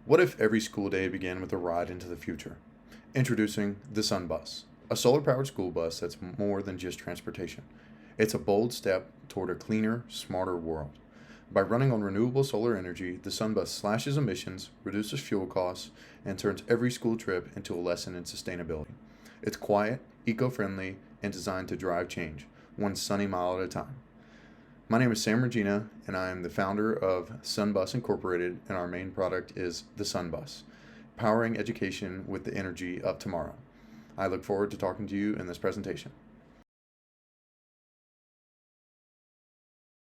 What if every school day began with a ride into the future? Introducing the Sunbus, a solar-powered school bus that's more than just transportation. It's a bold step toward a cleaner, smarter world. By running on renewable solar energy, the Sunbus slashes emissions, reduces fuel costs, and turns every school trip into a lesson in sustainability. It's quiet, eco-friendly, and designed to drive change, one sunny mile at a time. My name is Sam Regina, and I am the founder of Sunbus Incorporated, and our main product is the Sunbus, powering education with the energy of tomorrow. I look forward to talking to you in this presentation.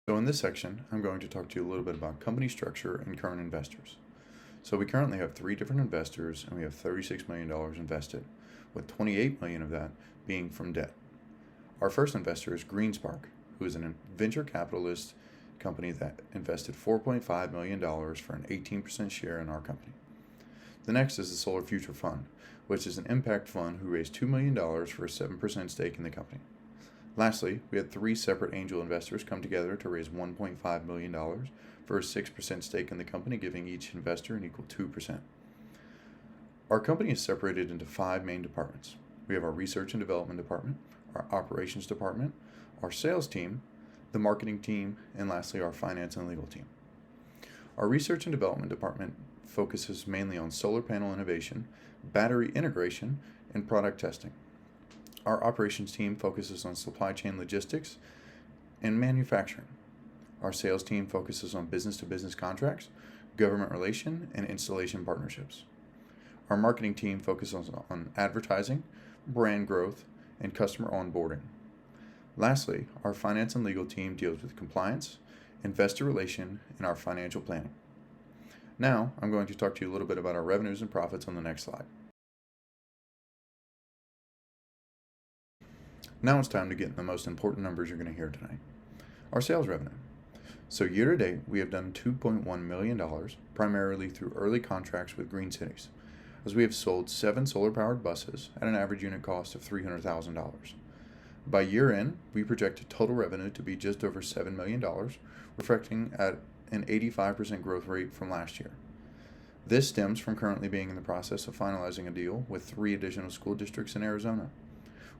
So in this section, I'm going to talk to you a little bit about company structure and current investors. So we currently have 3 different investors, and we have $36 million invested, with $28 million of that being from debt. Our first investor is GreenSpark, who is a venture capitalist company that invested $4.5 million for an 18% share in our company. The next is the Solar Future Fund, which is an impact fund who raised $2 million for a 7% stake in the company. Lastly, we had 3 separate angel investors come together to raise $1.5 million for a 6% stake in the company, giving each investor an equal 2%. Our company is separated into 5 main departments. We have our research and development department, our operations department, our sales team, the marketing team, and lastly, our finance and legal team. Our research and development department focuses mainly on solar panel innovation, battery integration, and product testing. Our operations team focuses on supply chain logistics and manufacturing. Our sales team focuses on business-to-business contracts, government relation, and installation partnerships. Our marketing team focuses on advertising, brand growth, and customer onboarding. Lastly, our finance and legal team deals with compliance, investor relation, and our financial planning. Now, I'm going to talk to you a little bit about our revenues and profits on the next slide. Now it's time to get the most important numbers you're going to hear tonight. Our sales revenue. So year to date, we have done $2.1 million, primarily through early contracts with green cities, as we have sold 7 solar-powered buses at an average unit cost of $300,000. By year end, we project total revenue to be just over $7 million, reflecting at an 85% growth rate from last year. This stems from currently being in the process of finalizing a deal with 3 additional school districts in Arizona.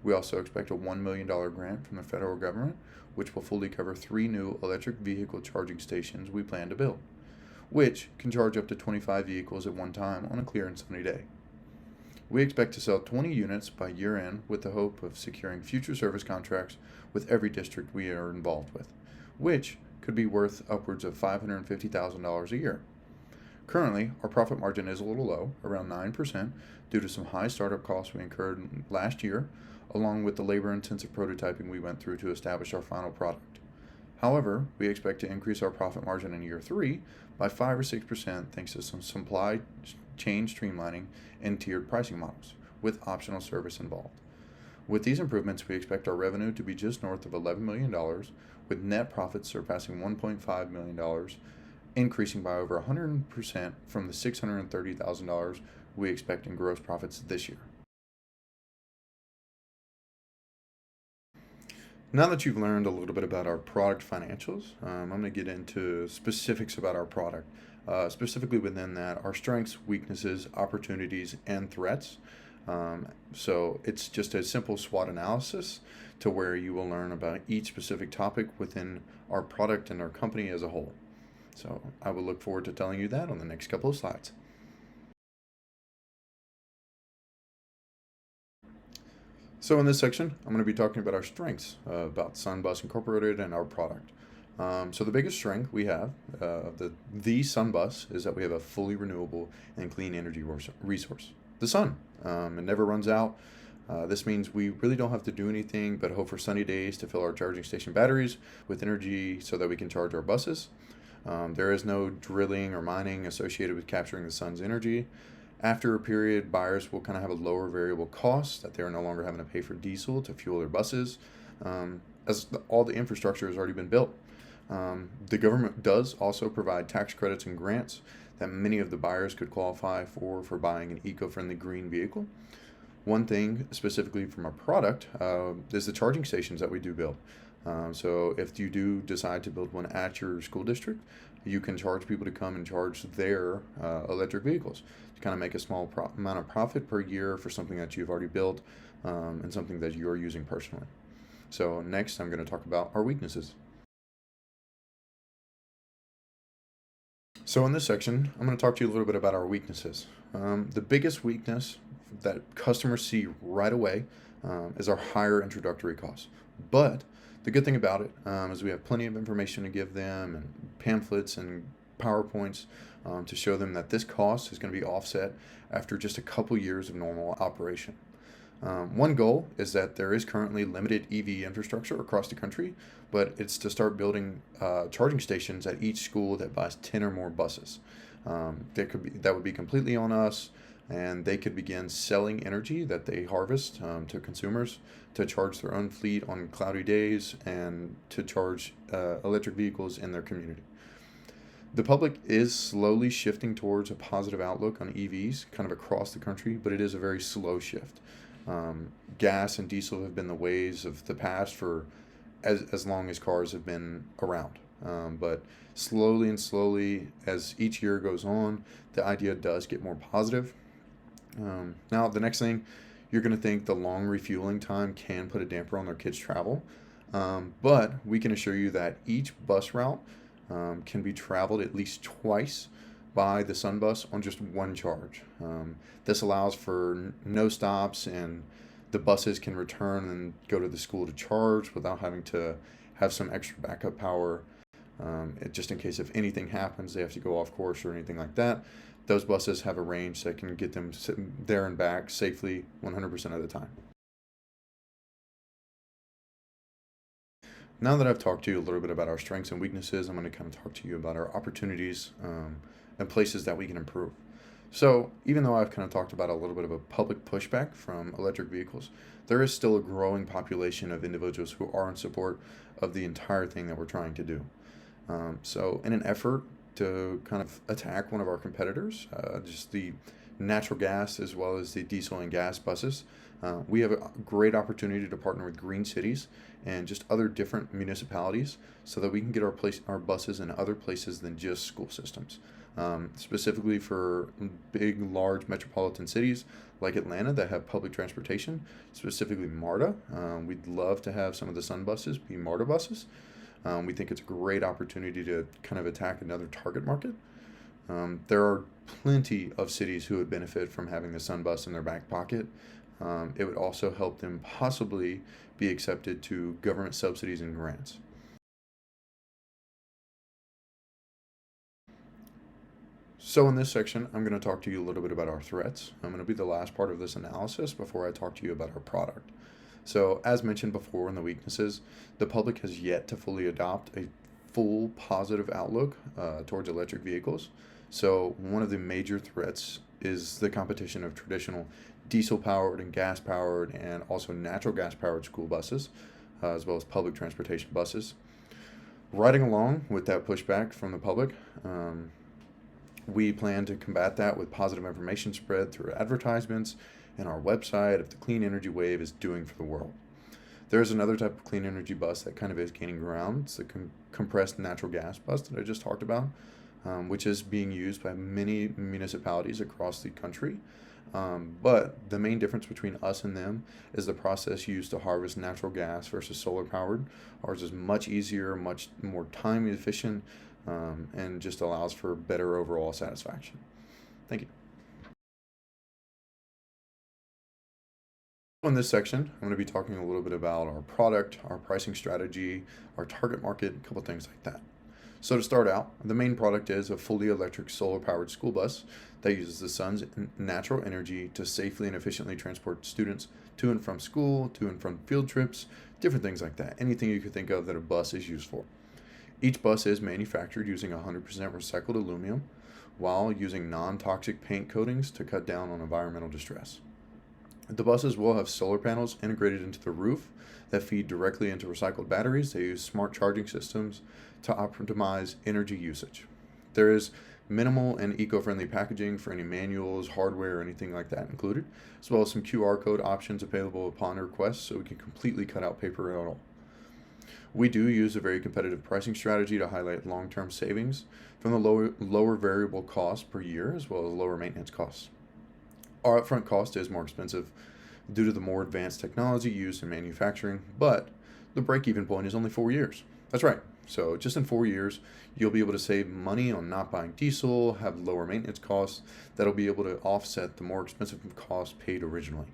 We also expect a $1 million grant from the federal government, which will fully cover 3 new electric vehicle charging stations we plan to build, which can charge up to 25 vehicles at one time on a clear and sunny day. We expect to sell 20 units by year end with the hope of securing future service contracts with every district we are involved with, which could be worth upwards of $550,000 a year. Currently, our profit margin is a little low, around 9%, due to some high startup costs we incurred last year, along with the labor-intensive prototyping we went through to establish our final product. However, we expect to increase our profit margin in year 3 by 5 or 6% thanks to some supply chain streamlining and tiered pricing models, with optional service involved. With these improvements, we expect our revenue to be just north of $11 million, with net profits surpassing $1.5 million, increasing by over 100% from the $630,000 we expect in gross profits this year. Now that you've learned a little bit about our product financials, I'm going to get into specifics about our product. Specifically within that, our strengths, weaknesses, opportunities, and threats. So it's just a simple SWOT analysis to where you will learn about each specific topic within our product and our company as a whole. So I will look forward to telling you that on the next couple of slides. So in this section, I'm going to be talking about our strengths, about Sunbus Incorporated and our product. So the biggest strength we have, the Sunbus, is that we have a fully renewable and clean energy resource, the sun. It never runs out. This means we really don't have to do anything but hope for sunny days to fill our charging station batteries with energy so that we can charge our buses. There is no drilling or mining associated with capturing the sun's energy. After a period, buyers will kind of have a lower variable cost that they're no longer having to pay for diesel to fuel their buses, as all the infrastructure has already been built. The government does also provide tax credits and grants that many of the buyers could qualify for buying an eco-friendly green vehicle. One thing specifically from our product is the charging stations that we do build. So if you do decide to build one at your school district, you can charge people to come and charge their electric vehicles to kind of make a small amount of profit per year for something that you've already built and something that you're using personally. So next, I'm going to talk about our weaknesses. So in this section, I'm going to talk to you a little bit about our weaknesses. The biggest weakness that customers see right away is our higher introductory costs. But the good thing about it is we have plenty of information to give them and pamphlets and PowerPoints to show them that this cost is going to be offset after just a couple years of normal operation. One goal is that there is currently limited EV infrastructure across the country, but it's to start building charging stations at each school that buys 10 or more buses. That would be completely on us, and they could begin selling energy that they harvest to consumers to charge their own fleet on cloudy days and to charge electric vehicles in their community. The public is slowly shifting towards a positive outlook on EVs kind of across the country, but it is a very slow shift. Gas and diesel have been the ways of the past for as long as cars have been around. But slowly and slowly, as each year goes on, the idea does get more positive. Now, the next thing, you're going to think the long refueling time can put a damper on their kids' travel. But we can assure you that each bus route can be traveled at least twice by the Sunbus on just one charge. This allows for no stops, and the buses can return and go to the school to charge without having to have some extra backup power. Just in case if anything happens, they have to go off course or anything like that. Those buses have a range that can get them there and back safely 100% of the time. Now that I've talked to you a little bit about our strengths and weaknesses, I'm going to kind of talk to you about our opportunities and places that we can improve. So, even though I've kind of talked about a little bit of a public pushback from electric vehicles, there is still a growing population of individuals who are in support of the entire thing that we're trying to do. So, in an effort to kind of attack one of our competitors, just the natural gas as well as the diesel and gas buses, we have a great opportunity to partner with green cities and just other different municipalities so that we can get our buses in other places than just school systems. Specifically for big, large metropolitan cities like Atlanta that have public transportation, specifically MARTA. We'd love to have some of the Sun buses be MARTA buses. We think it's a great opportunity to kind of attack another target market. There are plenty of cities who would benefit from having the Sun bus in their back pocket. It would also help them possibly be accepted to government subsidies and grants. So in this section, I'm going to talk to you a little bit about our threats. I'm going to be the last part of this analysis before I talk to you about our product. So as mentioned before in the weaknesses, the public has yet to fully adopt a full positive outlook towards electric vehicles. So one of the major threats is the competition of traditional diesel-powered and gas-powered and also natural gas-powered school buses, as well as public transportation buses. Riding along with that pushback from the public, we plan to combat that with positive information spread through advertisements and our website of the clean energy wave is doing for the world. There's another type of clean energy bus that kind of is gaining ground. It's the compressed natural gas bus that I just talked about, which is being used by many municipalities across the country. But the main difference between us and them is the process used to harvest natural gas versus solar powered. Ours is much easier, much more time efficient, and just allows for better overall satisfaction. Thank you. In this section, I'm going to be talking a little bit about our product, our pricing strategy, our target market, a couple things like that. So to start out, the main product is a fully electric solar-powered school bus that uses the sun's natural energy to safely and efficiently transport students to and from school, to and from field trips, different things like that. Anything you could think of that a bus is used for. Each bus is manufactured using 100% recycled aluminum while using non-toxic paint coatings to cut down on environmental distress. The buses will have solar panels integrated into the roof that feed directly into recycled batteries. They use smart charging systems to optimize energy usage. There is minimal and eco-friendly packaging for any manuals, hardware, or anything like that included, as well as some QR code options available upon request so we can completely cut out paper at all. We do use a very competitive pricing strategy to highlight long-term savings from the lower variable cost per year as well as lower maintenance costs. Our upfront cost is more expensive due to the more advanced technology used in manufacturing, but the break-even point is only 4 years. That's right. So just in 4 years, you'll be able to save money on not buying diesel, have lower maintenance costs that'll be able to offset the more expensive costs paid originally.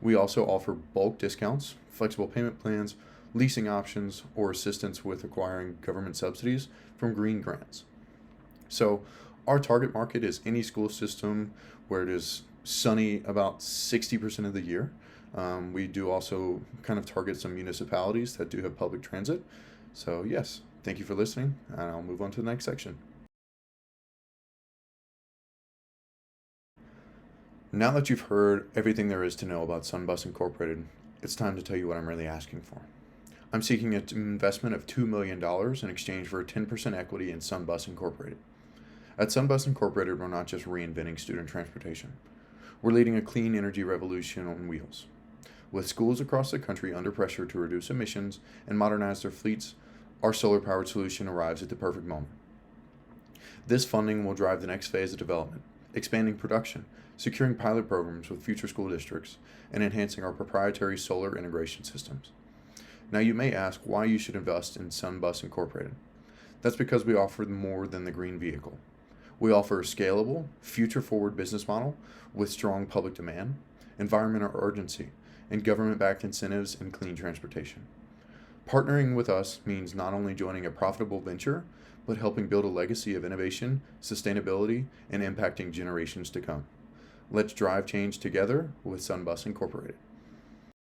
We also offer bulk discounts, flexible payment plans, leasing options, or assistance with acquiring government subsidies from green grants. So our target market is any school system where it is sunny about 60% of the year. We do also kind of target some municipalities that do have public transit. So yes, thank you for listening, and I'll move on to the next section. Now that you've heard everything there is to know about Sunbus Incorporated, it's time to tell you what I'm really asking for. I'm seeking an investment of $2 million in exchange for a 10% equity in Sunbus Incorporated. At Sunbus Incorporated, we're not just reinventing student transportation. We're leading a clean energy revolution on wheels. With schools across the country under pressure to reduce emissions and modernize their fleets, our solar-powered solution arrives at the perfect moment. This funding will drive the next phase of development, expanding production, securing pilot programs with future school districts, and enhancing our proprietary solar integration systems. Now you may ask why you should invest in Sunbus Incorporated. That's because we offer more than the green vehicle. We offer a scalable, future-forward business model with strong public demand, environmental urgency, and government-backed incentives in clean transportation. Partnering with us means not only joining a profitable venture, but helping build a legacy of innovation, sustainability, and impacting generations to come. Let's drive change together with Sunbus Incorporated.